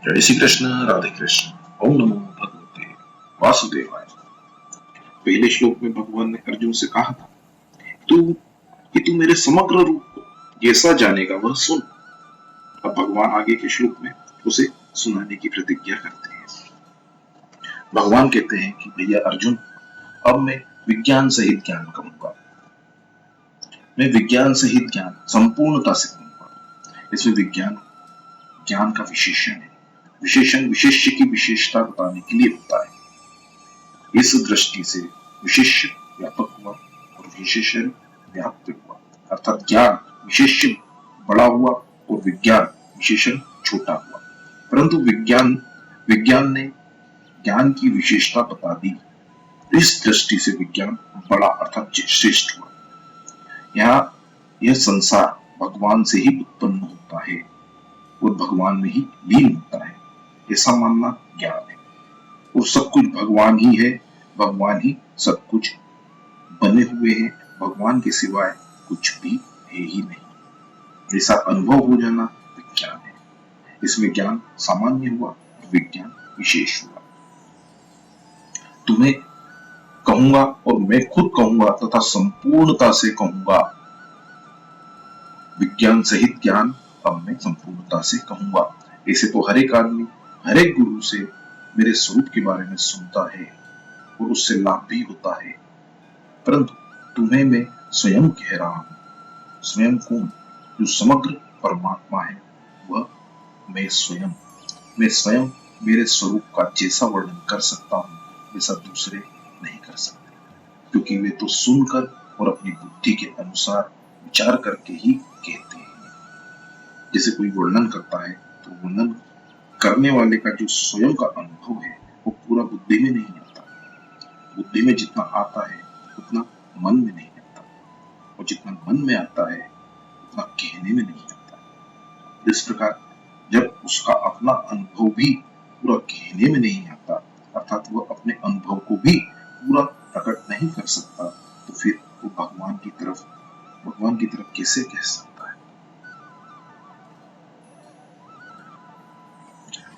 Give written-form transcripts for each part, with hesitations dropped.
जय श्री कृष्ण, राधे कृष्ण। ओम नमो भगवते वासुदेवाय। पहले श्लोक में भगवान ने अर्जुन से कहा था तू मेरे समग्र रूप को जैसा जानेगा वह सुन। अब भगवान आगे के श्लोक में उसे सुनाने की प्रतिज्ञा करते हैं। भगवान कहते हैं कि भैया अर्जुन, अब मैं विज्ञान सहित ज्ञान कहूंगा। मैं विज्ञान सहित ज्ञान संपूर्णता से कहूंगा। इसमें विज्ञान ज्ञान का विशेषण है। विशेषण विशेष्य की विशेषता बताने के लिए होता है। इस दृष्टि से विशेष्य व्यापक हुआ और विशेषण व्याप्त हुआ, अर्थात ज्ञान विशेष्य बड़ा हुआ और विज्ञान विशेषण छोटा हुआ। परंतु विज्ञान विज्ञान ने ज्ञान की विशेषता बता दी। इस दृष्टि से विज्ञान बड़ा अर्थात श्रेष्ठ हुआ। यहाँ यह संसार भगवान से ही उत्पन्न होता है और भगवान में ही लीन होता है, ऐसा मानना ज्ञान है। और सब कुछ भगवान ही है, भगवान ही सब कुछ बने हुए हैं, भगवान के सिवाय कुछ भी है ही नहीं, ऐसा अनुभव हो जाना विज्ञान है। इसमें ज्ञान सामान्य हुआ और विज्ञान विशेष हुआ। तुम्हें कहूंगा और मैं खुद कहूंगा तथा संपूर्णता से कहूंगा। विज्ञान सहित ज्ञान अब मैं संपूर्णता से कहूंगा। ऐसे तो हर एक आदमी हर एक गुरु से मेरे स्वरूप के बारे में सुनता है और उससे लाभ भी होता है, परंतु तुम्हें मैं स्वयं कह रहा हूं। स्वयं कौन? जो समग्र परमात्मा है वह मैं स्वयं मेरे स्वरूप का जैसा वर्णन कर सकता हूं वैसा दूसरे नहीं कर सकते, क्योंकि वे तो सुनकर और अपनी बुद्धि के अनुसार विचार करके ही कहते हैं। जैसे कोई वर्णन करता है तो वर्णन करने वाले का जो स्वयं का अनुभव है वो पूरा बुद्धि में नहीं आता। बुद्धि में जितना आता है उतना मन में नहीं आता, और जितना मन में आता है उतना कहने में नहीं आता। इस प्रकार जब उसका अपना अनुभव भी पूरा कहने में नहीं आता, अर्थात वह अपने अनुभव को भी पूरा प्रकट नहीं कर सकता, तो फिर वो भगवान की तरफ कैसे कह सकता है?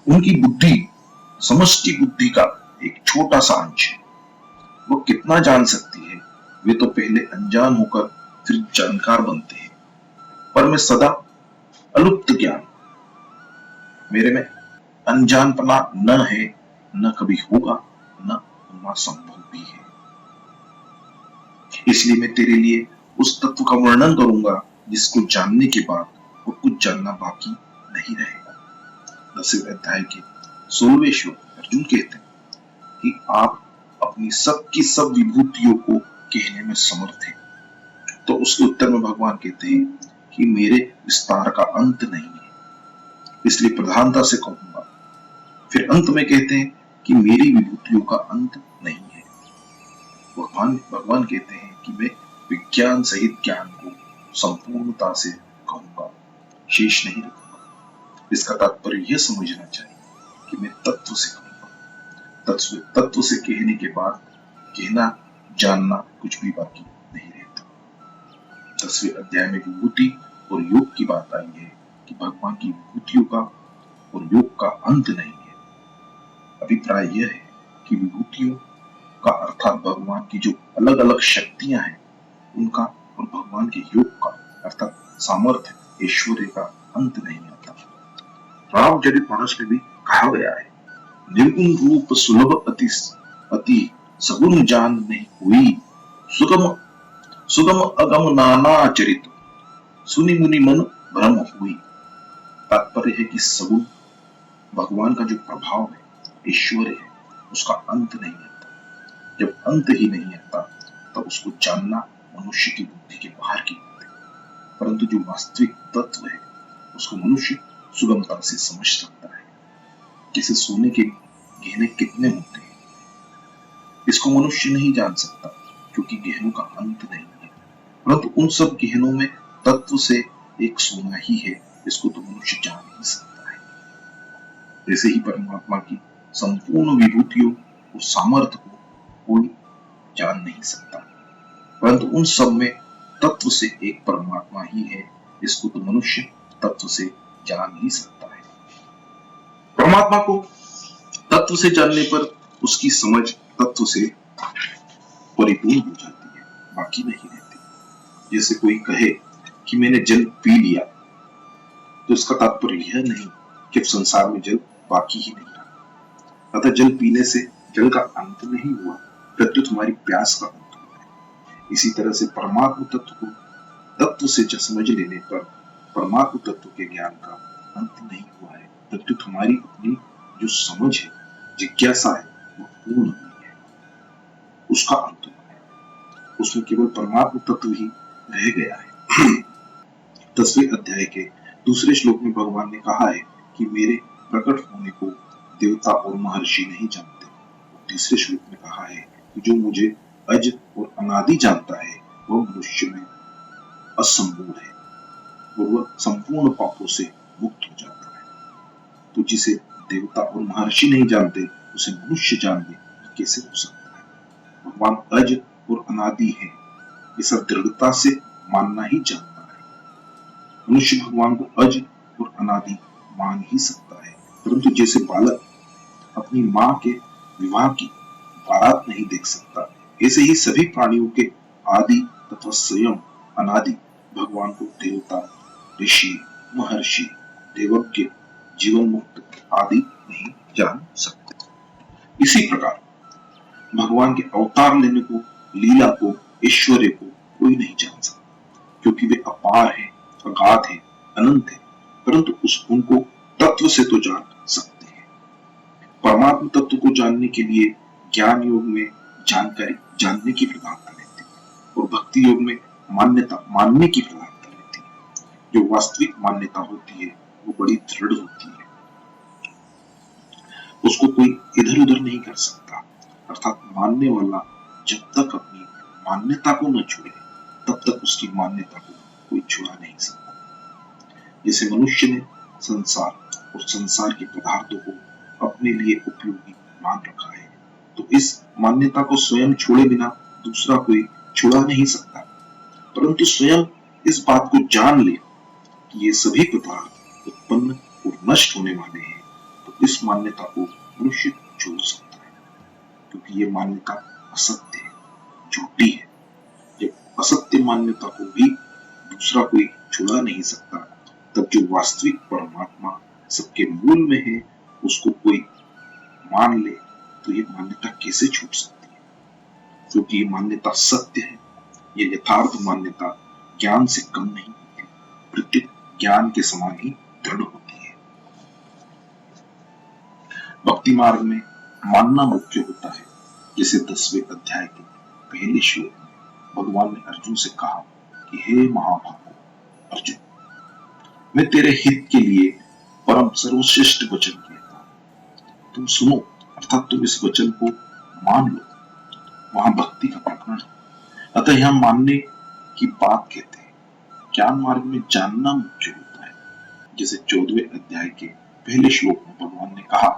उनकी बुद्धि समष्टि बुद्धि का एक छोटा सा अंश है। वो कितना जान सकती है? वे तो पहले अनजान होकर फिर जानकार बनते हैं। पर मैं सदा अलुप्त ज्ञान, मेरे में अनजानपना न है, न कभी होगा, न होना संभव भी है। इसलिए मैं तेरे लिए उस तत्व का वर्णन करूंगा जिसको जानने के बाद वो कुछ जानना बाकी नहीं रहेगा। 10वें अध्याय के 16वें श्लोक अर्जुन कहते हैं कि आप अपनी सब की सब विभूतियों को कहने में समर्थ हैं। तो उसके उत्तर में भगवान कहते हैं कि मेरे विस्तार का अंत नहीं है, इसलिए प्रधानता से कहूंगा। फिर अंत में कहते हैं कि मेरी विभूतियों का अंत नहीं है। भगवान कहते हैं कि मैं विज्ञान सहित ज्ञान को संपूर्णता से कहूंगा, शेष नहीं रखूंगा। इसका तात्पर्य यह समझना चाहिए कि मैं तत्व से कहूंगा। तत्व से कहने के बाद कहना जानना कुछ भी बाकी नहीं रहता। 10वें अध्याय में विभूति और योग की बात आई है कि भगवान की विभूतियों का और योग का अंत नहीं है। अभिप्राय यह है कि विभूतियों का अर्थात भगवान की जो अलग अलग शक्तियां हैं उनका, और भगवान के योग का अर्थात सामर्थ्य ऐश्वर्य का अंत नहीं आता। रामचरितमानस में भी कहा गया है, निर्गुण रूप सुलभ अति सगुण जान नहीं हुई, सुगम सुगम अगम नाना चरित, सुनि मुनि मन भ्रम हुई। तात्पर्य है कि सगुण भगवान का जो प्रभाव है, ऐश्वर्य है, उसका अंत नहीं आता। जब अंत ही नहीं आता तब उसको जानना मनुष्य की बुद्धि के बाहर की बात है। परंतु जो वास्तविक तत्व है उसको मनुष्य सुगमता से समझ सकता है। जैसे सोने के गहने कितने होते हैं, इसको मनुष्य नहीं जान सकता क्योंकि गहनों का अंत नहीं है। परंतु उन सब गहनों में तत्व से एक सोना ही है, इसको तो मनुष्य जान ही सकता है। ऐसे ही परमात्मा की संपूर्ण विभूतियों और सामर्थ्य को कोई जान नहीं सकता, परंतु उन सब में तत्व से एक परमात्मा ही है, इसको तो मनुष्य तत्व से जान ही सकता है। परमात्मा को तत्व से जानने पर उसकी समझ तत्व से परिपूर्ण हो जाती है, बाकी नहीं रहती। जैसे कोई कहे कि मैंने जल पी लिया, तो इसका तात्पर्य यह नहीं कि संसार में जल बाकी ही नहीं रहा। अतः जल पीने से जल का अंत नहीं हुआ, प्रत्युत हमारी प्यास का अंत हुआ है। इसी तरह से परमात्म तत्व को तत्व से समझ लेने पर परमात्म तत्व के ज्ञान का अंत नहीं हुआ है, प्रत्युत हमारी अपनी जो समझ है, जिज्ञासा है, वो पूर्ण हुई है, उसका अंत हुआ है। उसमें केवल परमात्म तत्व ही रह गया है। 10वें अध्याय के दूसरे श्लोक में भगवान ने कहा है कि मेरे प्रकट होने को देवता और महर्षि नहीं जानते। तीसरे श्लोक में कहा है कि जो मुझे अज और अनादि जानता है वह मनुष्य में असंपूर्ण है और वह संपूर्ण पापों से मुक्त हो जाता है। तो जिसे देवता और महर्षि नहीं जानते उसे मनुष्य जान ले, कैसे हो सकता है? भगवान अज और अनादि है, ऐसा दृढ़ता से मानना ही जानना है। मनुष्य भगवान को अज और अनादि मान ही सकता है, परंतु जैसे बालक अपनी माँ के विवाह की बारात नहीं देख सकता, ऐसे ही सभी प्राणियों के आदि तथा स्वयं अनादि भगवान को देवता, ऋषि, महर्षि, देवज्ञ, जीवन मुक्त आदि नहीं जान सकते। इसी प्रकार भगवान के अवतार लेने को, लीला को, ऐश्वर्य को कोई नहीं जान सकता, क्योंकि वे अपार है, अगाध है, अनंत है, परंतु उनको तत्व से तो जान सकते हैं। परमात्म तत्व को जानने के लिए ज्ञान योग में जानकारी जानने की प्रधानता रहती है और भक्ति योग में मान्यता मानने की प्रधानता रहती है। जो वास्तविक मान्यता होती है वो बड़ी दृढ़ होती है, उसको कोई इधर उधर नहीं कर सकता। अर्थात मानने वाला जब तक अपनी मान्यता को न छुड़े तब तक उसकी मान्यता को कोई छुड़ा नहीं सकता। जैसे मनुष्य ने संसार और संसार के पदार्थों को अपने लिए उपयोगी मान रखा है, तो इस मान्यता को स्वयं छोड़े बिना दूसरा कोई छुड़ा नहीं सकता। परंतु स्वयं इस बात को जान ले कि ये सभी पदार्थ उत्पन्न और नष्ट होने वाले हैं, तो इस मान्यता को मनुष्य छोड़ सकता है, क्योंकि ये मान्यता असत्य है, झूठी है। जब असत्य मान्यता को भी दूसरा कोई छुड़ा नहीं सकता, तब जो वास्तविक परमात्मा सबके मूल में है उसको कोई मान ले तो ये मान्यता कैसे छूट सकती है? क्योंकि ये मान्यता सत्य है। ये यथार्थ मान्यता ज्ञान से कम नहीं होती, प्रत्येक ज्ञान के समान ही दृढ़ होती है। भक्ति मार्ग में मानना मुख्य होता है। जैसे 10वें अध्याय के पहले श्लोक में भगवान ने अर्जुन से कहा कि हे महाभागो अर्जुन, मैं तेरे हित के लिए परम सर्वश्रेष्ठ वचन कहता हूं, तुम सुनो, अर्थात तुम इस वचन को मान लो। वहां भक्ति का प्रकरण है, अतः यहां मानने की बात कहते हैं। ज्ञान मार्ग में जानना मुख्य होता है। जैसे 14वें अध्याय के पहले श्लोक में भगवान ने कहा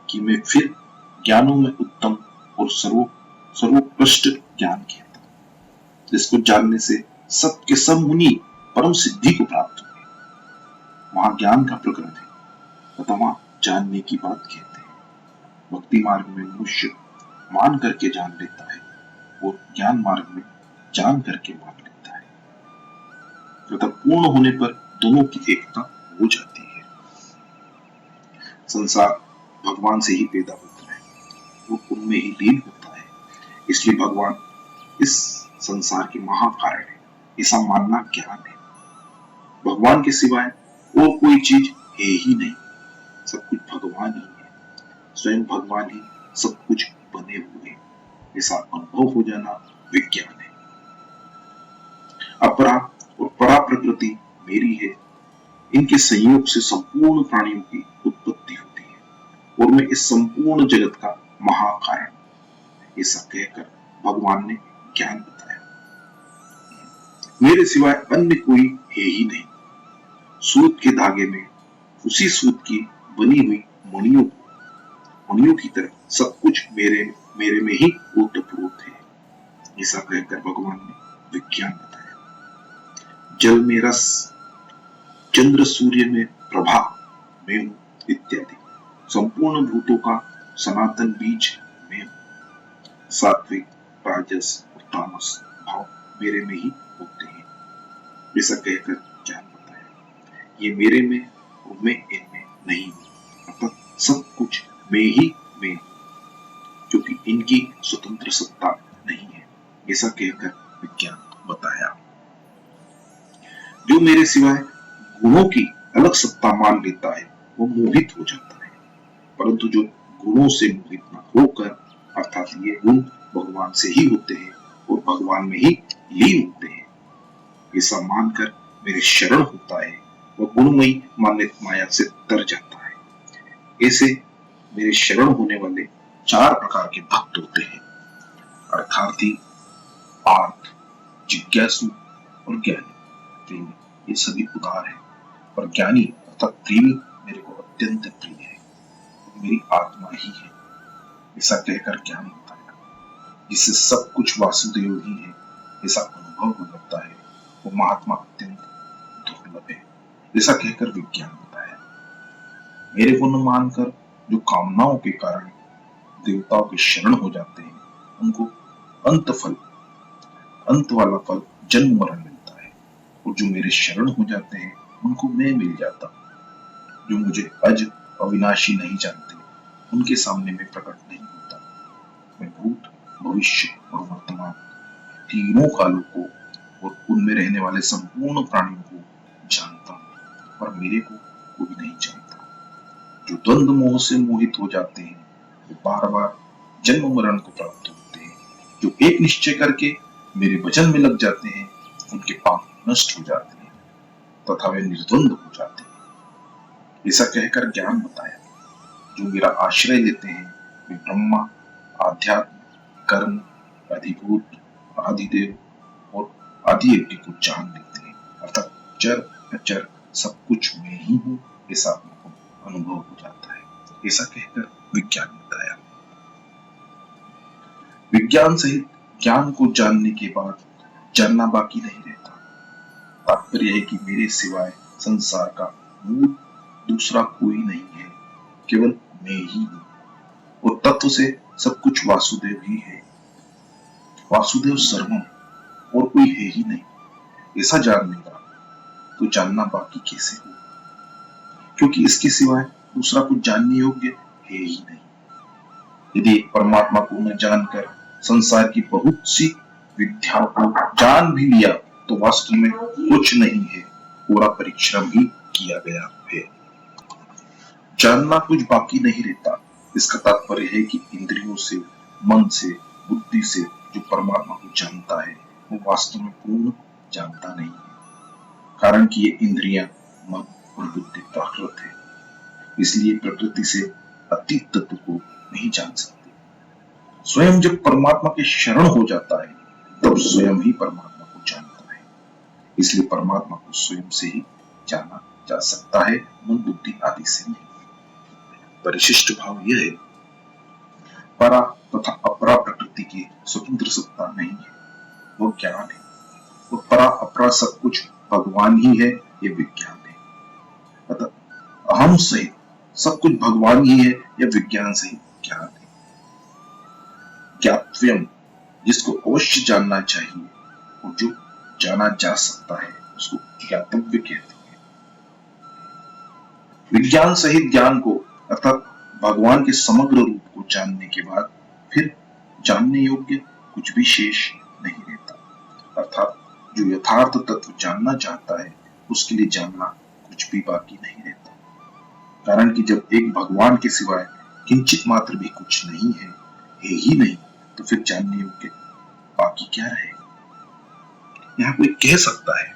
कि मैं फिर ज्ञानों में उत्तम और सर्वोत्कृष्ट ज्ञान कहता हूं, जिसको जानने से सब के सब मुनि परम सिद्धि को प्राप्त हुए। वहां ज्ञान का प्रकरण है, अतः वहां जानने की बात कहते हैं। भक्ति मार्ग में मनुष्य मान करके जान लेता है और ज्ञान मार्ग में जान करके मान लेता है, तथा पूर्ण होने पर दोनों की एकता हो जाती है। संसार भगवान से ही पैदा होता है, वो उनमें ही लीन होता है, इसलिए भगवान इस संसार के महाकारण है, ऐसा मानना ज्ञान है। भगवान के सिवाय और कोई चीज है ही नहीं, सब कुछ भगवान ही है, स्वयं भगवान ही सब कुछ बने हुए हैं, ऐसा अनुभव हो जाना विज्ञान है। अपरा और परा प्रकृति मेरी है, इनके संयोग से संपूर्ण प्राणियों की उत्पत्ति होती है और मैं इस संपूर्ण जगत का महाकारण, ऐसा कहकर भगवान ने ज्ञान बताया। मेरे सिवाय अन्य कोई है ही नहीं। सूत के धागे में उसी सूत की बनी हुई मणियों की तरह सब कुछ मेरे में ही ओतप्रोत है, ऐसा कहकर भगवान ने विज्ञान बताया। जल में रस, चंद्र सूर्य में प्रभा मैं हूं इत्यादि। संपूर्ण भूतों का सनातन बीज मैं हूँ। सात्विक, राजस और तामस भाव मेरे में ही होते हैं, ऐसा कहकर ज्ञान बताया। ये मेरे में और मैं इनमें नहीं हूँ, अर्थात सब कुछ मैं ही मैं हूँ, क्योंकि इनकी स्वतंत्र सत्ता नहीं है, ऐसा कहकर विज्ञान बताया। जो मेरे सिवाय गुणों की अलग सत्ता मान लेता है वो मोहित हो जाता है, परंतु जो गुणों से मोहित न होकर, अर्थात ये गुण भगवान से ही होते हैं और भगवान में ही लीन होते हैं, ऐसा मानकर मेरे शरण होता है, वह गुणमयी माया से तर जाता है। ऐसे मेरे शरण होने वाले चार प्रकार के भक्त होते हैं, अर्थार्थी, पार्थ, जिज्ञासु और ज्ञानी। प्रेमी, ये सभी उदार है, पर ज्ञानी अर्थात प्रेमी मेरे को अत्यंत प्रिय है, मेरी आत्मा ही है, ऐसा कहकर ज्ञान बताया। जिससे सब कुछ वासुदेव ही है ऐसा अनुभव हो लगता है, वो महात्मा अत्यंत दुर्लभ है, ऐसा कहकर विज्ञान बताया। मेरे को न मानकर जो कामनाओं के कारण देवताओं के शरण हो जाते हैं, उनको अंत वाला फल जन्म मरण मिलता है, और जो मेरे शरण हो जाते हैं उनको मैं मिल जाता हूँ। जो मुझे अज अविनाशी नहीं जानते, उनके सामने मैं प्रकट नहीं होता। मैं भूत, भविष्य और वर्तमान तीनों कालों को और उनमें रहने वाले संपूर्ण प्राणियों को जानता हूँ, पर मेरे को कोई नहीं जानता। जो द्वंद्व मोह से मोहित हो जाते हैं, वे बार बार जन्म मरण को प्राप्त होते हैं। जो एक निश्चय करके मेरे वचन में लग जाते हैं, उनके पाप नष्ट हो जाते हैं तथा वे निर्द्वंद हो जाते हैं, ऐसा कहकर ज्ञान बताया। जो मेरा आश्रय लेते हैं वे ब्रह्मा, आध्यात्म, कर्म, अधिभूत, आदिदेव और आदि यज्ञ को जान लेते हैं, अर्थात चर अचर सब कुछ मैं ही हूँ, ऐसा उनको अनुभव हो जाता है, ऐसा कहकर विज्ञान बताया। विज्ञान सहित ज्ञान को जानने के बाद जानना बाकी नहीं रहता। तात्पर्य है कि मेरे सिवाय संसार का मूल दूसरा कोई नहीं है, केवल मैं ही हूँ, और तत्व से सब कुछ वासुदेव ही है। वासुदेव सर्वम, और कोई है ही नहीं, ऐसा जान लेगा तो जानना बाकी कैसे हो, क्योंकि इसके सिवाय दूसरा कुछ जानने योग्य है ही नहीं। यदि परमात्मा को न जानकर संसार की बहुत सी विद्याओं को जान भी लिया तो वास्तव में कुछ नहीं है, पूरा परिश्रम ही किया गया है। जानना कुछ बाकी नहीं रहता, इसका तात्पर्य है कि इंद्रियों से, मन से, बुद्धि से जो परमात्मा को जानता है वो वास्तव में पूर्ण जानता नहीं है, कारण कि ये इंद्रियां, मन और बुद्धि प्राकृत है, इसलिए प्रकृति से अतीत तत्व को नहीं जान सकते। स्वयं जब परमात्मा के शरण हो जाता है तब स्वयं ही परमात्मा को जानता है, इसलिए परमात्मा को स्वयं से ही जाना जा सकता है, मन बुद्धि आदि से नहीं। परिशिष्ट भाव यह है, परा तथा अपरा प्रकृति की स्वतंत्र सत्ता नहीं है, वो ज्ञान है, और परा अपरा सब कुछ भगवान ही है, ये विज्ञान है। अतः अहम सहित सब कुछ भगवान ही है, यह विज्ञान सहित ज्ञान है। ज्ञातव्यम, जिसको अवश्य जानना चाहिए और जो जाना जा सकता है उसको ज्ञातव्य कहते हैं। विज्ञान सहित ज्ञान को अर्थात भगवान के समग्र रूप को जानने के बाद फिर जानने योग्य कुछ भी शेष नहीं रहता, अर्थात जो यथार्थ तत्व जानना चाहता है उसके लिए जानना कुछ भी बाकी नहीं रहता, कारण कि जब एक भगवान के सिवाय किंचित मात्र भी कुछ नहीं है ही नहीं, तो फिर जानने योग्य बाकी क्या रहे। यहाँ कोई कह सकता है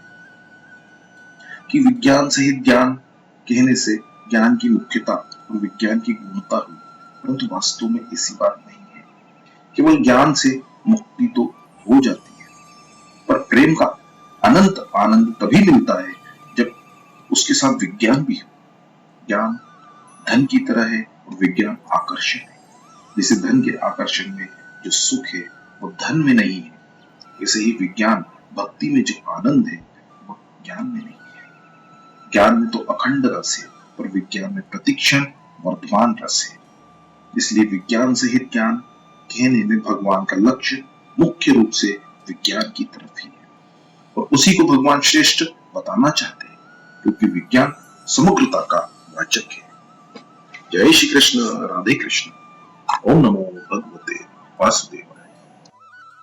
कि विज्ञान सहित ज्ञान कहने से ज्ञान की मुख्यता और विज्ञान की गुणता हुई, परंतु वास्तव में ऐसी बात नहीं है। केवल ज्ञान से मुक्ति तो हो जाती है, पर प्रेम का अनंत आनंद तभी मिलता है जब उसके साथ विज्ञान भी हो। ज्ञान धन की तरह है और विज्ञान आकर्षण है। जैसे धन के आकर्षण में जो सुख है वो धन में नहीं है, ऐसे ही विज्ञान भक्ति में जो आनंद है वो ज्ञान में नहीं है। ज्ञान में तो अखंड रस है, पर विज्ञान में प्रतिक्षण वर्तमान रस है। इसलिए विज्ञान सहित ज्ञान कहने में भगवान का लक्ष्य मुख्य रूप से विज्ञान की तरफ ही है, और उसी को भगवान श्रेष्ठ बताना चाहते हैं, क्योंकि विज्ञान समग्रता का वाचक है। जय श्री कृष्ण, राधे कृष्ण। ओम नमो भगवते वासुदेव।